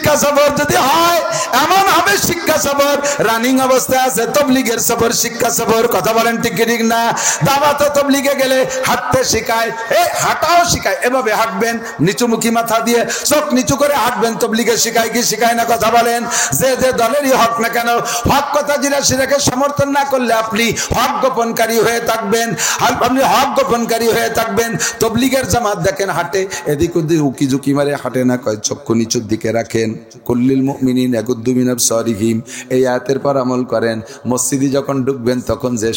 শিক্ষা সফর যদি হয় এমন হবে শিক্ষা সফর রানিং অবস্থায় আছে তবলিগের সফর শিক্ষা সফর। কথা বলেন ঠিক কি ঠিক না? দাওয়াত তবলিগে গেলে হাঁটতে শেখায়, হাঁটাও শেখায়, এভাবে হাঁটবেন নিচুমুখী মাথা দিয়ে চোখ নিচু করে হাঁটবেন, তবলিগে শেখায় কি শেখায় না? কথা বলেন। যে যে দলেরই হক না কেন, হক কথা যেটা সেটাকে সমর্থন না করলে আপনি হক গোপনকারী হয়ে থাকবেন, আপনি হক গোপনকারী হয়ে থাকবেন। তবলিগের জামাত দেখেন হাঁটে এদিক ওদিক উকি ঝুঁকি মারে হাঁটে না, কয় চক্ষু নিচুর দিকে রাখেন। কুল্লিল মুমিনিন ইয়াগুদ্দু মিন আবসারিহিম, এই আয়াতের পর আমল করেন। মসজিদে যখন ঢুকবেন তখন যে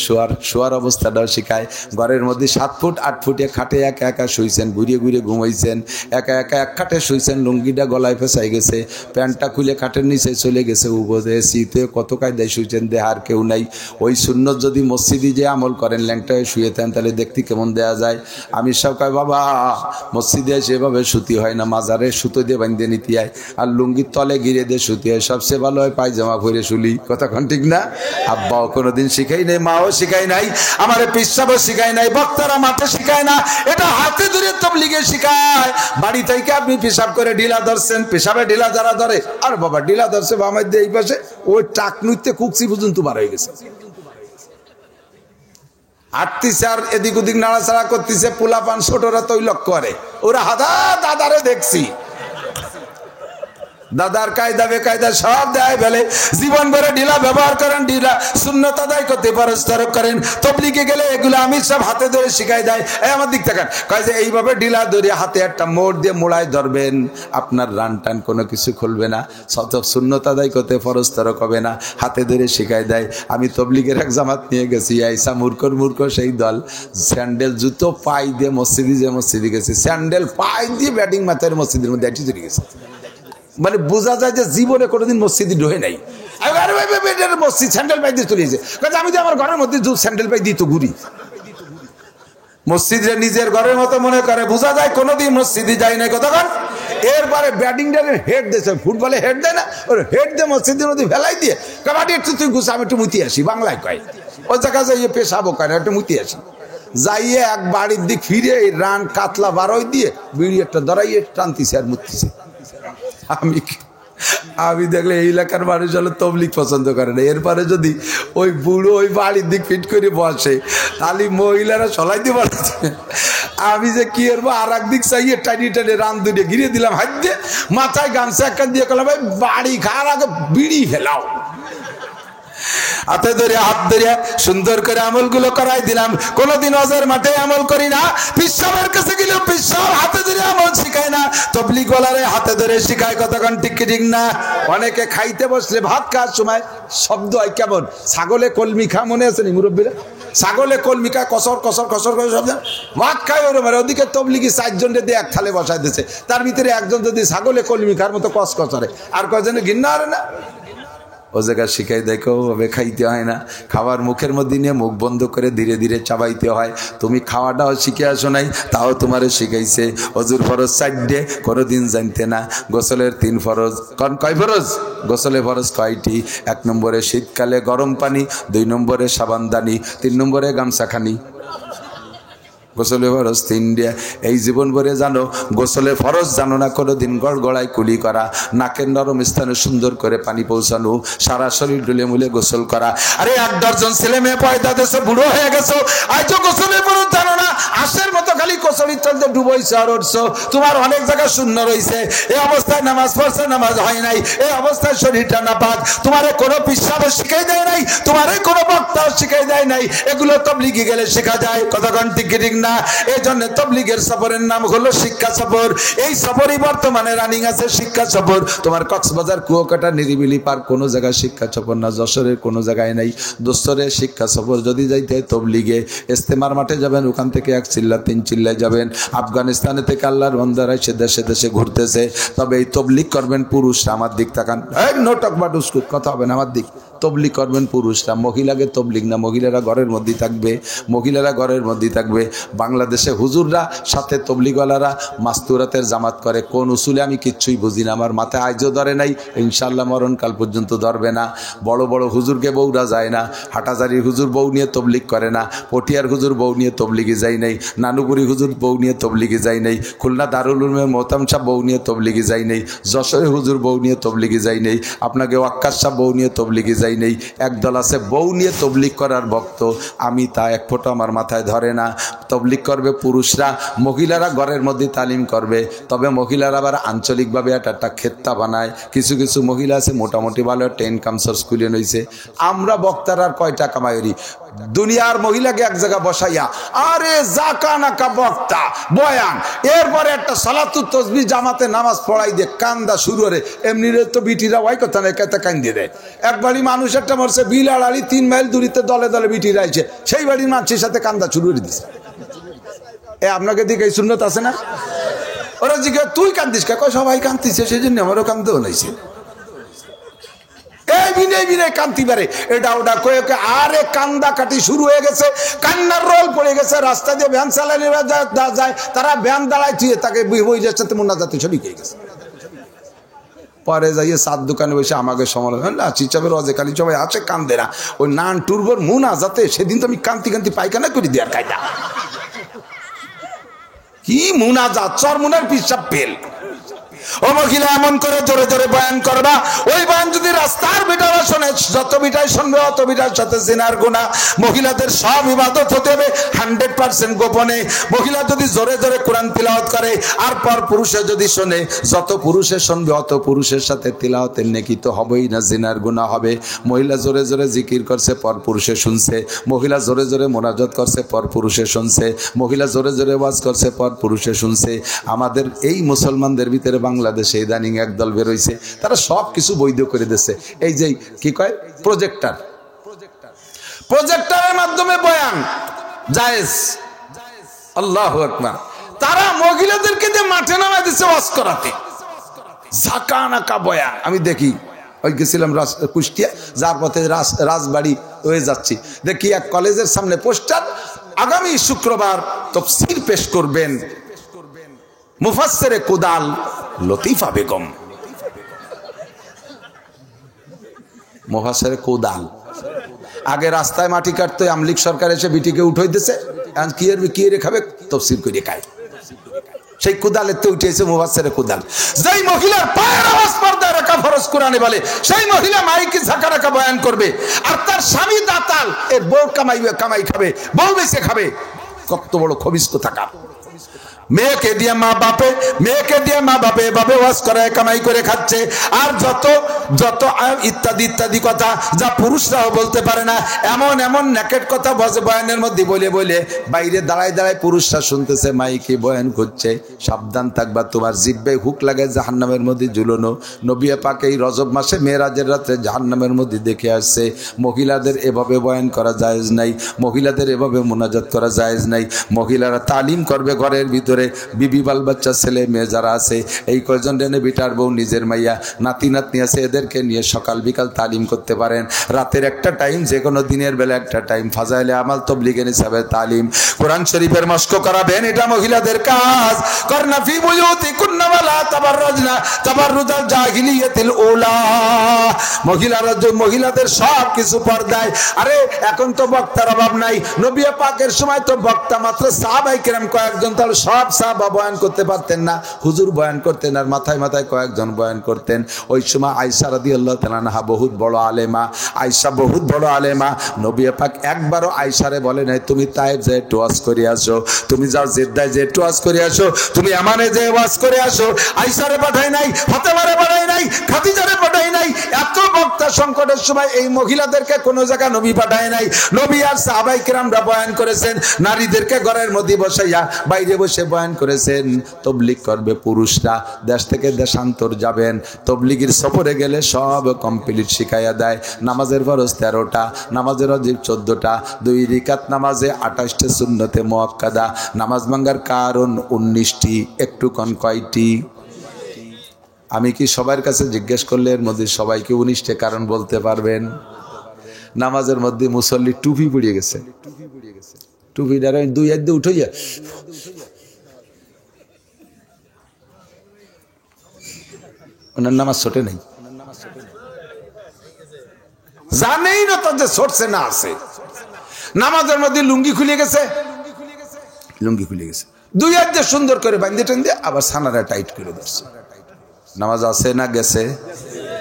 শোয়ার অবস্থাটাও শিখায়। ঘরের মধ্যে 7 ফুট 8 ফুটে খাটে একা একা শুইছেন, ঘুরিয়ে ঘুরিয়ে ঘুমাইছেন, একা একা এক খাটে শুইছেন, লুঙ্গিটা গলায় ফেসাই গেছে, প্যান্টটা খুলে খাটের নিচে চলে গেছে, উপরে শীতে কত কায়দায় শুইছেন, দেহার কেউ নাই। ওই সুন্নত যদি মসজিদে যে আমল করেন ল্যাংটা হয়ে শুয়ে থাকেন তাহলে দেখতে কেমন দেয়া যায়? আমি সব কয় বাবা মসজিদে সেভাবে সুতি হয় না, মাজারে সুতো দিয়ে বাঁধিয়ে নিতে হয়, আর লুঙ্গির তলে গিরে দিয়ে সুতি হয়। সবচেয়ে ভালো হয় পায়জামা পরে শুলি। কতক্ষণ ঠিক না? আব্বাও কোনোদিন শিখাই নাই, মাও শিখাই নাই, আমার পিসাবও শিখাই নাই, বক্তারা মাঠে শিখায় না, এটা হাতে ধরে তবলিগে শিখায়। বাড়ি থেকে আপনি পেশাব করে ঢিলা ধরছেন, পেশাবে ঢিলা যারা ধরে, আর বাবা ঢিলা ধরছে বামাই দিয়ে এই পাশে, ওই টাক নুইতে কুকসি পর্যন্ত বার হয়ে গেছে, হাঁটতেছে আর এদিক ওদিক নাড়াচাড়া করতেছে, পোলা পান ছোটরা তৈলক করে, ওরা হাদা দাদারে দেখছি, দাদার কায়দা বেকায়দা সব দেয় ফেলে, জীবন ভরে ঢিলা ব্যবহার করেন, ঢিলা সুন্নত আদায় করতে পারস্তরক করেন। তবলিগে গেলে এগুলো আমি সব হাতে ধরে শিখাই দেয়। আমার দিক থাকেন কয় যে এইভাবে ঢিলা ধরে হাতে একটা মোড় দিয়ে মোড়ায় ধরবেন, আপনার রান টান কোনো কিছু খুলবে না, শত সুন্নত আদায় করতে ফরস্তরক হবে না, হাতে ধরে শিখাই দেয়। আমি তবলিগের এক জামাত নিয়ে গেছি, আইসা মূর্খ সেই দল স্যান্ডেল জুতো পাই দিয়ে মসজিদে গেছে, স্যান্ডেল পাই দিয়ে ব্যাটিং মাথায় মসজিদের মধ্যে একটি চলে গেছে। মানে বোঝা যায় যে জীবনে কোনোদিন মসজিদে ঢোকে নাই। মসজিদ স্যান্ডেল পাই দিয়ে চলে গেছে। আমি তো আমার ঘরের মধ্যে স্যান্ডেল পাই দিই তো ঘুরি, মসজিদে নিজের ঘরের মতো মনে করে, বোঝা যায় কোনোদিন মসজিদে যাই নাই। কতক্ষণ এরপরে ব্যাটিং হেড দিয়েছে, ফুটবলে হেড দেয় না, ওর হেড দিয়ে মসজিদের মধ্যে ফেলাই দিয়ে কাবাডি একটু তুই ঘুষ, আমি একটু মুতি আসি, বাংলায় কয় ওই জায়গা যাইয়ে পেশাবো কেন, একটু মুতি আসি, যাইয়ে এক বাড়ির দিক ফিরে রান কাতলা বারোই দিয়ে বিড়ি একটা ধরাইয়ে টানতিছে আর মুতিছে। আমি দেখলে এই এলাকার মানুষ হলো তবলিগ পছন্দ করে না। এরপরে যদি ওই বুড়ো ওই বাড়ির দিক ফিট করে বসে তাহলে মহিলারা সলাইতে পারছে। আমি যে কি করবো, আর একদিক চাইয়ে টানি রান দুটো ঘিরে দিলাম, হাত দিয়ে মাথায় গামছা একটা দিয়ে করলাম, ভাই বাড়ি খাওয়ার আগে বিড়ি ফেলাও। হাতে ধরে হাত ধরে সুন্দর করে আমলগুলো করাই দিলাম। কোনোদিন অজের মাঠে আমল করি না, পিসাবের কাছে গেলেও পিসাব হাতে ধরে আমল শিখায় না, তবলিগ ওয়ালারে হাতে ধরে শিখায়। কতক্ষণ ঠিক ঠিক না? অনেকে খাইতে বসলে ভাত খাওয়ার সময় শব্দ হয় কেমন, ছাগলে কলমি খা, মনে আছে নি মুরব্বীরা? ছাগলে কলমি খায় কসর কসর কসর করে শব্দ, ভাত খায় ওর মারে। ওদিকে তবলিগি 4 জনকে দিয়ে এক থালে বসাই দিয়েছে, তার ভিতরে একজন যদি ছাগলে কলমি খার মতো কস কসরে, আর কয়জনে ঘৃণা হারে না, ও জায়গা শিখাই দেখো ভাবে খাইতে হয় না, খাবার মুখের মধ্যে নিয়ে মুখ বন্ধ করে ধীরে ধীরে চাবাইতে হয়। তুমি খাওয়াটাও শিখে আসো নাই, তাও তোমারে শিখাইছে। অজুর ফরজ 4টে, কোনোদিন জানতে না। গোসলের 3 ফরজ, কয় ফরজ? গোসলে ফরজ কয়টি? 1 নম্বরে শীতকালে গরম পানি, 2 নম্বরে সাবানদানি, 3 নম্বরে গামছাখানি। গোসলে ফরজ 3 এই জীবন ভরে জানো। গোসলে ফরজ জানো না, কোনোদিন গড়গড়ায় কুলি করা, নাকের নরম স্থানে সুন্দর করে পানি পৌঁছানো, সারা শরীর ডুলে মুলে গোসল করা। আরে 1 ডজন ছেলে মেয়ে পয়দা দেশে বুড়ো হয়ে গেছো, আজও গোসলে ফরজ জানো না। আশের মতো খালি কচুরির চলতে ডুবইছো আর উঠছো, তোমার অনেক জায়গা শূন্য রয়েছে। এই অবস্থায় নামাজ পড়ছে, নামাজ হয় নাই, এই অবস্থায় শরীরটা নাপাক, তোমারে কোনো পিসাবও শিখাই দেয় নাই, তোমারে কোনো বক্তাও শিখাই দেয় নাই। এগুলো তবলিগে গেলে শেখা যায়। কতক্ষণ ঠিক ঠিক না? এই জন্য তবলিগের সফরের নাম হলো শিক্ষা সফর। এই সফরই বর্তমানে রানিং আছে, শিক্ষা সফর। তোমার কক্সবাজার কুয়াকাটা নিরিবিলি পার্ক কোনো জায়গায় শিক্ষা সফর না, যশোরের কোনো জায়গায় নাই। দোস্তরে শিক্ষা সফর যদি যাইতে হয় তবলিগে ইস্তেমার মাঠে যাবেন, ওখান থেকে 1 চিল্লা 3 চিল্লায় যাবেন। আফগানিস্তানে থেকে আল্লাহর বান্দারা সে দেশে দেশে ঘুরতেছে, তবে এই তবলিগ করবেন পুরুষরা। আমার দিক তাকান, নো টক বাট উস্কুট, কথা হবে না আমার দিক। তবলিগ করবেন পুরুষরা, মহিলাকে তবলিগ না, মহিলারা ঘরের মধ্যেই থাকবে, মহিলারা ঘরের মধ্যেই থাকবে। বাংলাদেশে হুজুররা সাথে তবলিগওয়ালারা মাস্তুরাতের জামাত করে, কোন উসুলে আমি কিচ্ছুই বুঝি না, আমার মাথায় আজও ধরে নাই, ইনশাল্লাহ মরণকাল পর্যন্ত ধরবে না। বড় বড় হুজুরকে বউরা যায় না, হাটাজারির হুজুর বউ নিয়ে তবলিগ করে না, পটিয়ার হুজুর বউ নিয়ে তবলিগে যায় নাই, নানুপুরি হুজুর বউ নিয়ে তবলিগে যায় নাই, খুলনা দারুল উলুমের মোহতাম সাহেব বউ নিয়ে তবলিগে যায় নাই, যশোরে হুজুর বউ নিয়ে তবলিগে যায় নাই, আপনাকে ওয়াক্কাস সাহেব বউ নিয়ে তবলিগে যায় নাই। একদল আছে বউ নিয়ে তবলিগ করার ভক্ত, আমি তা এক ফোঁটা আমার মাথায় ধরে না। তবলিগ করবে পুরুষরা, মহিলারা ঘরের মধ্যে তালিম করবে। তবে মহিলারা আবার আঞ্চলিকভাবে একটা ক্ষেত্তা বানায়, কিছু কিছু মহিলা আছে মোটামুটি ভালো একটা ইনকাম সোর্স খুলে নিয়েছে। আমরা বক্তারা আর কয়টা কামাইরি, দুনিয়ার মহিলাকে এক জায়গা বসাইয়া আরে জাকা নাকা বক্তা বয়ান, এরপরে একটা সালাতুত তাসবিহ জামাতে নামাজ পড়াই দিয়ে কান্দা শুরু করে। এমনি তো বিটিরা ওই কথা নেই, কেতে কান্দি দেয়। এক বাড়ি মানুষ একটা মরছে, বিলাড়ালি 3 মাইল দূরিতে দলে দলে বিটিরা আইছে, সেই বাড়ির মানুষের সাথে কান্দা শুরু করে দিছে। আপনাকে দিকে এই সুন্নত আছে না? ওরা জিজ্ঞাসা তুই কান্দিস কে? কয় সবাই কান্দিছে সেই জন্য আমারও কান্দতে হয়েছে। এই বিনয় বিনয় কান্তি পারে এটা ওটা কয়ে, আরে কান্দা কাটি শুরু হয়ে গেছে, কান্নার রোল পড়ে গেছে। রাস্তা দিয়ে ভ্যান চালানিরা যায়, তারা ভ্যান দাঁড়ায় থুয়ে তাকে বই যাচ্ছে মুন্না জাতি ছবি খেয়ে গেছে। পরে যাইয়ে সাত দোকানে বসে আমাকে সমালোচনা, চিচাবের অজে কালি সবাই আছে কান্দে না, ওই নান টুরবোর মুনা যাতে সেদিন তো আমি কান্তি কান্তি পায়খানা করে দেওয়ার কায়দা কি মুনা যা চর মুনার পিসাব পেল। ও মহিলা এমন করে জোরে জোরে বয়ান করবা, ওই বয়ান যদি রাস্তার বিটারা শোনে, যত বিটাই শুনবে অত বিটার সাথে জিনার গুনাহ। মহিলাদের সব ইবাদত হতে হবে 100% গোপনে। মহিলা যদি জোরে জোরে কোরআন তিলাওয়াত করে আর পর পুরুষে যদি শোনে, যত পুরুষে শুনবে অত পুরুষের সাথে তিলাওয়াতের নেকি তো হবেই না, জিনার গুনাহ হবে। মহিলা জোরে জোরে জিকির করছে, পর পুরুষে শুনছে। মহিলা জোরে জোরে মোনাজাত করছে, পর পুরুষে শুনছে। মহিলা জোরে জোরে ওয়াজ করছে, পর পুরুষে শুনছে। আমাদের এই মুসলমানদের ভিতরে বাংলাদেশে ইদানিং একদল বেরোইছে, তারা সব কিছু বৈধ করে দিচ্ছে। এই যে কি কয় প্রজেক্টর, প্রজেক্টরের মাধ্যমে বয়ান জায়েজ, আল্লাহু আকবার। তারা মহিলাদেরকে দিয়ে মাঠে নামায় দিচ্ছে ওয়াজ করাতে, ঝাঁকা নাকা বয়ান। আমি দেখি ওই গেছিলাম কুষ্টিয়া, যার পথে রাজবাড়ি হয়ে যাচ্ছি, দেখি এক কলেজের সামনে পোস্টার, আগামী শুক্রবার তাফসীর পেশ করবেন মুফাসসিরে কুদাল লতিফা বেগম। মুফাসসিরে কুদাল, আগে রাস্তায় মাটি কাটতে আমলিক সরকার এসে বিটিকে উঠাই দিছে, কি রে খাবে তাফসীর করে খায়। সেই কুদালের তো উঠেছে মুফাসসিরে কুদাল। যেই মহিলার পায়ের আওয়াজ পর্দায় রাখা ফরজ কোরআনে বলে, সেই মহিলা মাইকে ঝাঁকা রাখা বয়ান করবে, আর তার স্বামী দাতাল, এর বউ কামাই খাবে, বউ বেঁচে খাবে। কত বড় খবিস্ত থাকা। মেয়েকে দিয়ে মা বাপে এভাবে ওয়াজ করে কামাই করে খাচ্ছে। আর যত যত ইত্যাদি ইত্যাদি কথা যা পুরুষরাও বলতে পারে না, এমন এমন নেকেট কথা বয়ানের মধ্যে বলে বলে বাইরে দাঁড়ায় দাঁড়ায় পুরুষরা শুনতেছে, মাইকে বয়ান করছে। সাবধান থাকবা, তোমার জিহ্বায় হুক লাগে জাহান্নামের মধ্যে ঝুলানো। নবী পাক এই রজব মাসে মেরাজের রাতে জাহান্নামের মধ্যে দেখে আসছে, মহিলাদের এভাবে বয়ান করা জায়েজ নাই, মহিলাদের এভাবে মুনাজাত করা জায়েজ নাই। মহিলারা তালিম করবে ঘরের ভিতরে, বিবি বাল বাচ্চা ছেলে মেয়ে যারা আছে, এই কয়জন রেনে বিটার বউ নিজের মাইয়া নাতি নাতনি আছে, এদেরকে নিয়ে সকাল বিকাল তালিম করতে পারেন। রাতের একটা টাইম, যে কোনো দিনের বেলা একটা টাইম, ফাজাইলে আমাল তবলিগের হিসাবে তালিম, কোরআন শরীফের মস্ক করাবেন, এটা মহিলাদের কাজ। করনা ফি বুয়ুতিকুন্না ওয়ালা তাবাররাজনা তাবাররুজাল জাহিলিয়াতিল উলা। মহিলাদের সব কিছু পর্দায়। আরে এখন তো বক্তার অভাব নাই, নবী পাকের সময় তো বক্তা মাত্র সাহাবায়ে কেরাম কয়েকজন, তাহলে সব সাহাবা বয়ান করতে পারতেন না। হুজুর বয়ান করতেন আর মাথায় মাথায় কয়েকজন বয়ান করতেন। ওই সময় আয়েশা রাদিয়াল্লাহু তাআলা আনহা বহুত বড় আলেমা, আয়েশা বহুত বড় আলেমা। নবী পাক একবারও আয়েশারে বলে নাই তুমি তায়েব যে একটু ওয়াজ করে আসো, তুমি যাও জেদ্দায় যে একটু ওয়াজ করে আসো, তুমি আমানে যে ওয়াজ করে আসো। আয়েশারে পাঠায় নাই, ফাতেমারে পাঠায় নাই, খাদিজারে পাঠায় নাই। এত বক্তা সংকটের সময় এই মহিলাদেরকে কোন জায়গা নবী পাঠায় নাই। নবী আর সাহাবায়ে কেরামরা বয়ান করেছেন, নারীদেরকে ঘরের মধ্যে বসাইয়া বাইরে বসে বয়ান করেছেন। তবলিগ করবে পুরুষরা, দেশ থেকে দেশান্তর যাবেন, তবলিগের সফরে গেলে সব কমপ্লিট শিখাইয়া দেয়। নামাজের ফরজ 13টা, নামাজের ওয়াজিব 14টা, 2 রাকাত নামাজে 28টা সুন্নতে মুআক্কাদা, নামাজ ভাঙার কারণ 19টি, একটু কোন কয়টি? আমি কি সবার কাছে জিজ্ঞেস করলে এর মধ্যে সবাইকে 19টা কারণ বলতে পারবেন? নামাজের মধ্যে মুসল্লি টুপি পড়িয়ে গেছে, টুপি দ্বারা 2 হাত দিয়ে উঠাইয়া ওনার নামাজ ছোটে নাই, জানেই না তো যে ছড়ছে না আছে। নামাজের মধ্যে লুঙ্গি খুলে গেছে, লুঙ্গি খুলে গেছে, 2 হাত দিয়ে সুন্দর করে বাঁধে টান দিয়ে আবার ছানারা টাইট করে ধরছে। নামাজ আছে না গেছে?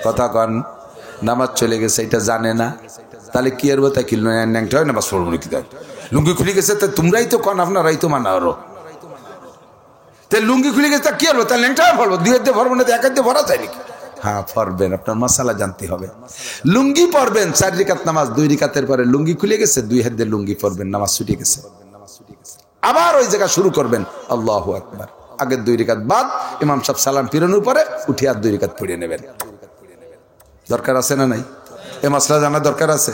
কথা কন। নামাজ চলে গেছে, এটা জানে না, তাহলে কি আর বোধ কিল ন্যাংটা হয় না বা সরব কি দেয়? লুঙ্গি খুলে গেছে তা তোমরাই তো কন, আপনারাই তো মানা আরো। তাই লুঙ্গি খুলে গেছে তা কি হলো? তাহলে ন্যাংটা ভরবো, 2 হাত দিয়ে ভরবো না, 1 হাত দিয়ে ভরা যায় নাকি? হ্যাঁ পড়বেন, আপনার মশালা জানতে হবে। লুঙ্গি পড়বেন 4 রাকাত নামাজ, 2 রাকাতের পরে লুঙ্গি খুলে গেছে, 2 হাত দিয়ে লুঙ্গি পড়বেন, নামাজ ছুটে গেছে। আবার ওই জায়গা শুরু করবেন আল্লাহু আকবার, আগের 2 রাকাত বাদ ইমাম সাহেব সালাম ফিরানোর পরে উঠে আর 2 রাকাত পড়ে নেবেন। দরকার আছে না নাই? এই মাসলা জানা দরকার আছে।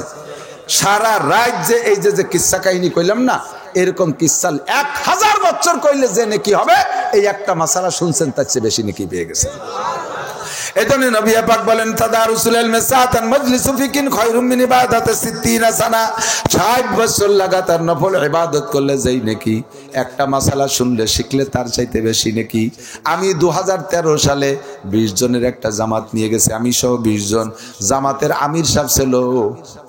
সারা রাত যে এই যে কিসসা কাহিনী কইলাম না, এরকম কিসসা 1000 বছর কইলে যে নাকি হবে, এই একটা মাসালা শুনছেন তার চেয়ে বেশি নাকি পেয়ে গেছে। এজন্য নবী পাক বলেন তাদারুসুল ইলমি সাআতান মাজলিসু ফিকিন খায়রুম মিন ইবাদাতি 60 সানা। 60 বছর লাগাতার নফল ইবাদত করলে যেই নাকি একটা মাসালা শুনলে শিখলে তার চাইতে বেশি নাকি। আমি 2013 সালে 20 জনের একটা জামাত নিয়ে গেছে, আমি সহ 20 জন। জামাতের আমির সাহেব ছিল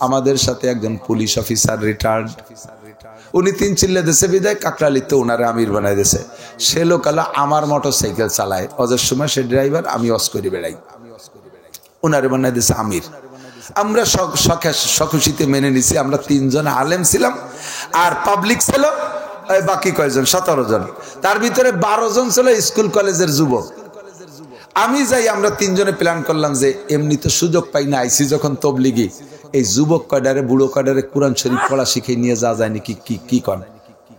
আমাদের সাথে একজন পুলিশ অফিসার রিটায়ার্ড। উনি 3 চিল্লে দেশে বিদায় কাকরালিতে ওনারে আমির বানাই দিয়েছে। সে লোকালা আমার মোটরসাইকেল চালায়, অজের সময় সে ড্রাইভার, আমি অস করে বেড়াই, ওনারে বানাই দিয়েছে আমির। আমরা সখুশিতে মেনে নিছি। আমরা 3 জন আলেম ছিলাম, আর পাবলিক ছিল বাকি কয়জন, 17 জন। তার ভিতরে 12 জন ছিল স্কুল কলেজের যুবক। আমি যাই, আমরা 3 জনে প্ল্যান করলাম যে এমনি তো সুযোগ পাই না, আইসি যখন তবলিগি, এই যুবক কয়ডারে বুড়ো কয়ডারে কোরআন শরীফ পড়া শিখে নিয়ে যাওয়া যায় নাকি, কি কন?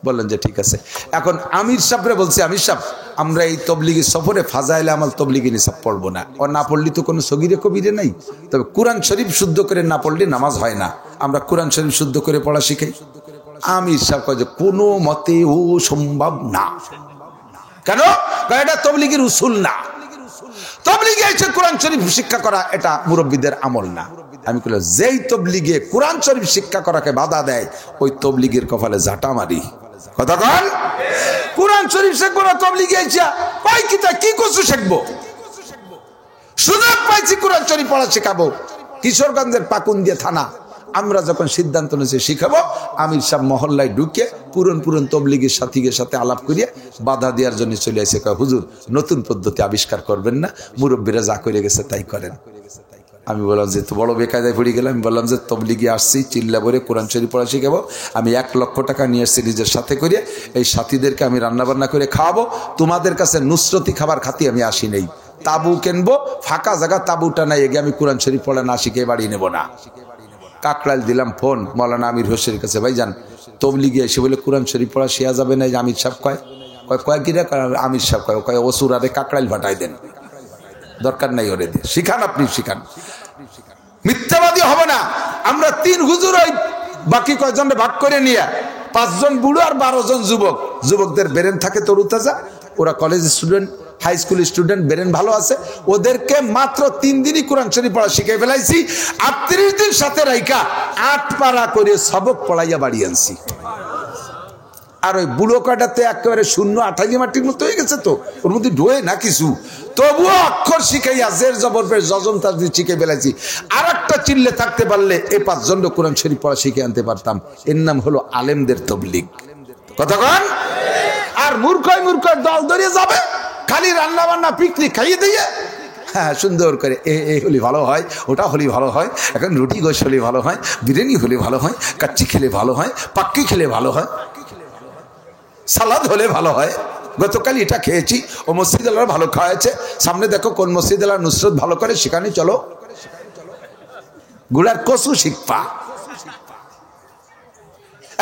বললেন যে ঠিক আছে। এখন আমির সাহেবরে বলছি, আমির সাহেব আমরা এই তবলিগি সফরে ফাজাইলে আমার তবলিগি নিসাব পড়বো না, ও না পড়লি তো কোনো সগিরে কবিরে নাই, তবে কোরআন শরীফ শুদ্ধ করে না পড়লে নামাজ হয় না, আমরা কোরআন শরীফ শুদ্ধ করে পড়া শিখাই। আমির সাহেব কয় যে কোনো মতে ও সম্ভব না। কেন? এটা তবলিগির উসুল না, তবলিগে এসে কোরআন শরীফ শিক্ষা করা এটা মুরব্বীদের আমল না। আমি কইলাম যেই তবলিগে কোরআন শরীফ শিক্ষা করাকে বাধা দেয়, ওই তবলিগের কপালে ঝাঁটা মারি। কথা কন। কোরআন শরীফ শিখবো না, তবলিগে আইছা পাই কি কিছু শিখবো? সুযোগ পাইছি কোরআন শরীফ পড়া শেখাবো। কিশোরগঞ্জের পাকুন্দিয়া থানা আমরা যখন সিদ্ধান্ত নিয়েছি শিখাবো, আমির সাহেব মহল্লায় ঢুকে পুরন তবলিগের সাথীদের সাথে আলাপ করিয়ে বাধা দেওয়ার জন্য চলে আসে। কয় হুজুর নতুন পদ্ধতি আবিষ্কার করবেন না, মুরব্বীরা যা করে গেছে তাই করেন। আমি বললাম যে তো বড় বেকায়দায় পড়ে গেলাম। আমি বললাম যে তবলিগে আসছি, চিল্লা ভরে কোরআন শরীফ পড়া শিখাবো। আমি 1 লক্ষ টাকা নিয়ে আসছি নিজের সাথে করে, এই সাথীদেরকে আমি রান্নাবান্না করে খাওয়াবো। তোমাদের কাছে নুসরতি খাবার খাতি আমি আসি নেই। তাবু কিনবো, ফাঁকা জায়গা তাবুটা নাই, এগে আমি কোরআন শরীফ পড়া না শিখে বাড়ি নেব না। কাকরাইল দিলাম ফোন মৌলানা আমির হোসেনের কাছে, ভাইজান তবলিগে এসে বলে কোরআন শরীফ পড়া শেয়া যাবে না। আমির সাহেব কয় কিরা? আমির সাহেব কয় ওসুর আরে কাকরাইল ভাটাই দেন, দরকার নাই ওরে দিয়ে শিখান, আপনি শিখান। মিথ্যাবাদী হবে না। আমরা 3 হুজুর ওই বাকি কয়জন ভাগ করে নিয়ে 5 জন বুড়ো আর 12 জন যুবক। যুবকদের ব্রেন থাকে তরুতাজা, ওরা college student, high school student, brain ভালো আছে। ওদেরকে মাত্র 3 দিনই কোরআন শরীফ পড়া শিখাই ফেলাইছি। 38 দিন সাথে রাইকা 8 পারা করে সবক পড়াইয়া বাড়ি আনছি। আর ওই বুড়ো কয়টাতে একেবারে শূন্য 28 মাটির মতো হয়ে গেছে, তো ওর মধ্যে ঢোয়ে না কিছু, তবুও অক্ষর শিখাইয়া জের জবর পেশ জজম তাজদিদ শিখে ফেলাইছি। আর একটা চিল্লে থাকতে পারলে এই 5 জন কোরআন শরীফ পড়া শিখে আনতে পারতাম। এর নাম হলো আলেমদের তবলিগ। কথা কন। আর মূর্খ দল ধরিয়ে যাবে, খালি রান্না বান্না পিকনিক খাইয়ে দিয়ে, হ্যাঁ সুন্দর করে এই হলে ভালো হয়, ওটা হলে ভালো হয়, এখন রুটি গোশ হলে ভালো হয়, বিরিয়ানি হলে ভালো হয়, কাচ্চি খেলে ভালো হয়, পাক্কি খেলে ভালো হয়, সালাদ হলে ভালো হয়। গতকাল এটা খেয়েছি, ও মসজিদ আল্লাহ ভালো খাওয়াছে, সামনে দেখো কোন মসজিদ আল্লাহ নুসরত ভালো করে, সেখানে চলো। গুড়ার কসু শিখপা।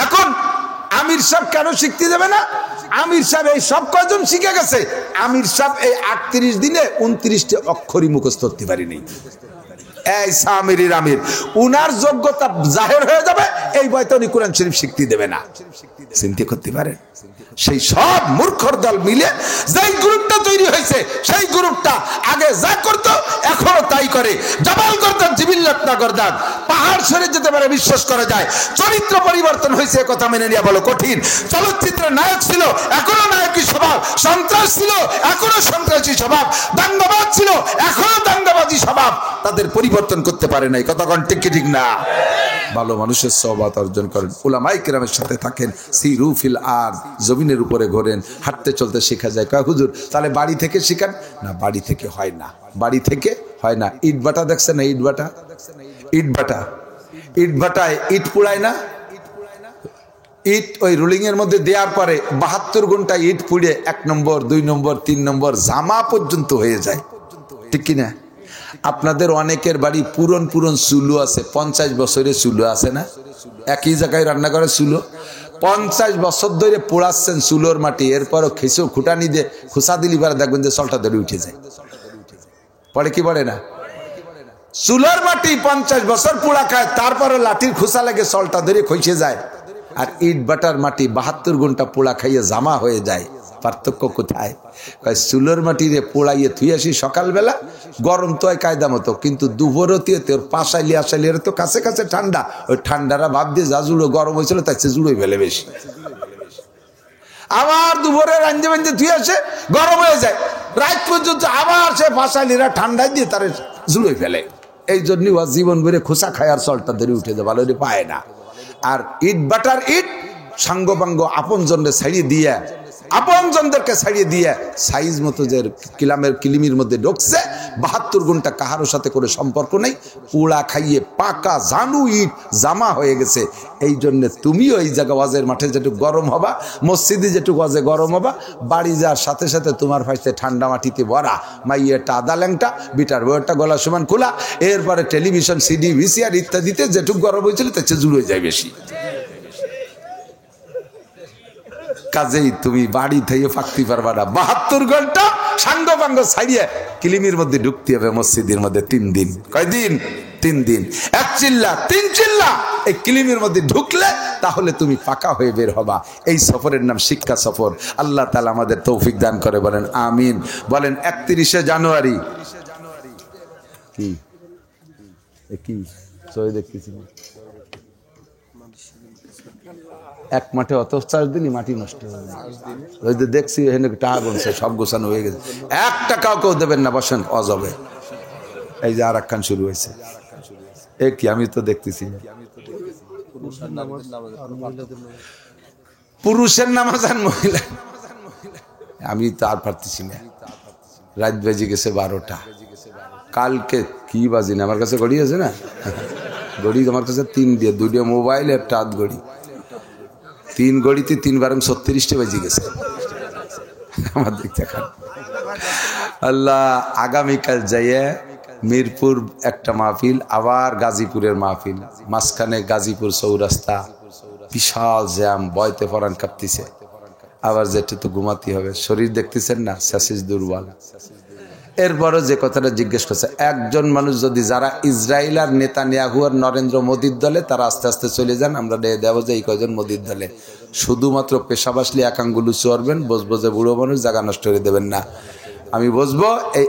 এখন আমির সাহেব কেন শিখতে দেবে না? আমির সাহেব এই সব কয়জন শিখে গেছে। আমির সাহেব এই 38 দিনে 29টা অক্ষরই মুখস্থ করতে পারিনি। এই সামিরির আমির, উনার যোগ্যতা জাহের হয়ে যাবে, এই বয়তে উনি কোরআন শরীফ শিখতে দেবে না। চিন্তা করতে পারেন? সেই সব মূর্খর দল মিলে যেই গ্রুপটা তৈরি হয়েছে, সেই গ্রুপটা আগে যা করতো এখনো তাই করে। জবাল করতাম জিবিল্লাত না করতাম, পাহাড় সরে যেতে পারে বিশ্বাস করা যায়। চরিত্র পরিবর্তন হয়েছে, কথা মেনে নেওয়া বলো কঠিন। চলচ্চিত্রের নায়ক ছিল, এখনো নায়কই স্বভাব। সন্ত্রাস ছিল, এখনো সন্ত্রাসী স্বভাব। দাঙ্গাবাজ ছিল, এখনো দাঙ্গাবাজি স্বভাব। তাদের পরিবর্তন করতে পারে নাই। কথা কোন ঠিক কি ঠিক না? ভালো মানুষের সহবত অর্জন করেন, উলামায়ে কেরামের সাথে থাকেন, সিরু ফিল আরদ, জমিনের উপরে ঘোরেন, হাঁটতে চলতে শেখা যায়। কয় হুজুর তাহলে বাড়ি থেকে শিখান না? বাড়ি থেকে হয় না, বাড়ি থেকে হয় না। ইট ভাটা দেখছেন না? ইট ভাটা, ইট ভাটা, ইট ভাটায় ইট পুড়ায় না? ইট ওই রুলিং এর মধ্যে দেওয়ার পরে 72 ঘন্টা ইট পুড়ে 1 নম্বর 2 নম্বর 3 নম্বর জামা পর্যন্ত হয়ে যায়, ঠিক কিনা? আপনাদের অনেকের বাড়ি পুরন পুরন চুলো আছে, 50 বছরের চুলো আছে না? একই জায়গায় রান্না করে চুলো, 50 বছর ধরে পোড়াচ্ছেন চুলোর মাটি, এরপরও খেসো খুঁটানি দিয়ে খুসা দিলি পারে দেখবেন যে চলটা ধরে উঠে যায়। পরে কি পড়ে না? চুলোর মাটি 50 বছর পোড়া খায়, তারপরে লাঠির খুসা লাগে চলটা ধরে খসে যায়। আর ইট বাটার মাটি 72 ঘন্টা পোড়া খাইয়ে জামা হয়ে যায়। পার্থক্য কোথায়? চুলোর মাটিরে পোড়াইয়ে থুই আসি সকালবেলা, গরম তো হয় কায়দা মতো, কিন্তু দুপুরতীয় তোর পাশাইলি আসাইলি এর তো কাছে কাছে ঠান্ডা, ওই ঠান্ডারা ভাব দিয়ে যা জুড়ো গরম হয়েছিল তার চেয়ে জুড়োই ফেলে বেশি। আবার দুপুরে রাঞ্জে বাঞ্জে ধুয়ে আসে, গরম হয়ে যায়, রাত পর্যন্ত আবার সে পাশাইলিরা ঠান্ডায় দিয়ে তার জুড়োই ফেলে। এই জন্যই ও জীবন ভরে খোসা খায় আর চলটা ধরে উঠে যায়, ভালো পায় না। আর ইট বাটার ইট সাঙ্গপাঙ্গ আপন জনকে ছাড়িয়ে দিয়ে, আপন জনদেরকে ছাড়িয়ে দিয়ে সাইজ মতো যে কিলিমির মধ্যে ঢুকছে, 72 ঘন্টা কাহারোর সাথে করে সম্পর্ক নেই, পোড়া খাইয়ে পাকা জানু ইট জামা হয়ে গেছে। এই জন্য তুমিও এই জায়গা ওয়াজের মাঠে যেটুকু গরম হবা, মসজিদে যেটুকু ওয়াজে গরম হবা, বাড়ি যাওয়ার সাথে সাথে তোমার ফাইসে ঠান্ডা মাটিতে ভরা, মাইয়েরটা আদা ল্যাংটা, বিটার বইয়েরটা গলা সমান খোলা, এরপরে টেলিভিশন সিডি ভিসিআর ইত্যাদিতে যেটুকু গরম হয়েছিল তার চেয়ে জুড়ে যায় বেশি। কাজেই তুমি বাড়ি থেকে ফাঁকতে পারবা না, 72 ঘন্টা সাঙ্গ পাঙ্গ ছাড়িয়ে কিলিমির মধ্যে ঢুকতে হবে মসজিদের মধ্যে 3 দিন। কয়দিন? 3 দিন। 1 চিল্লা 3 চিল্লা এই কিলিমির মধ্যে ঢুকলে তাহলে তুমি পাকা হয়ে বের হবা। এই সফরের নাম শিক্ষা সফর। আল্লাহ তাআলা আমাদের তৌফিক দান করে, বলেন আমিন। বলেন 31শে জানুয়ারি কি কি সই দেখতেছি, এক মাঠে অত চার্জ দিলি মাটি নষ্ট হয়ে যায়। ওই যে দেখছি এখানে টাকা গুনছে, সব গোছানো হয়ে গেছে, 1 টাকাও কেউ দেবেন না, বসেন অজবে। এই যে আর একখান শুরু হয়েছে, এ কি আমি তো দেখতেছি পুরুষের নামাজ আর মহিলা, আমি তো আর পারতেছি না। রাত বেজে গেছে 12টা, কালকে কি বাজি না, আমার কাছে ঘড়ি আছে না, ঘড়ি আমার কাছে 3 দিয়ে, 2টা মোবাইল, একটা হাত ঘড়ি, 3 ঘড়িতে 3 বারং 36টা বেজে গেছে আমার দিক থেকে। আল্লাহ, আগামীকাল যাইয়ে মিরপুর একটা মাহফিল, আবার গাজীপুরের মাহফিল, মাঝখানে গাজীপুর চৌরাস্তা, বিশাল জ্যাম, বয়তে পরান কাঁপতেছে। আবার যেটা তো ঘুমাতে হবে, শরীর দেখতেছেন না, শেষ দুর্বল। এরপরও যে কথাটা জিজ্ঞেস করছে, একজন মানুষ যদি, যারা ইসরায়েল আর নেতানিয়াহু আর নরেন্দ্র মোদীর দলে, তারা আস্তে আস্তে চলে যান, আমরা দেবো যে এই কয়জন মোদীর দলে। শুধুমাত্র পেশা বাসলে একাঙ্গুলু চড়বেন, বসবো যে বুড়ো মানুষ, জায়গা নষ্ট করে দেবেন না। আমি বসবো এই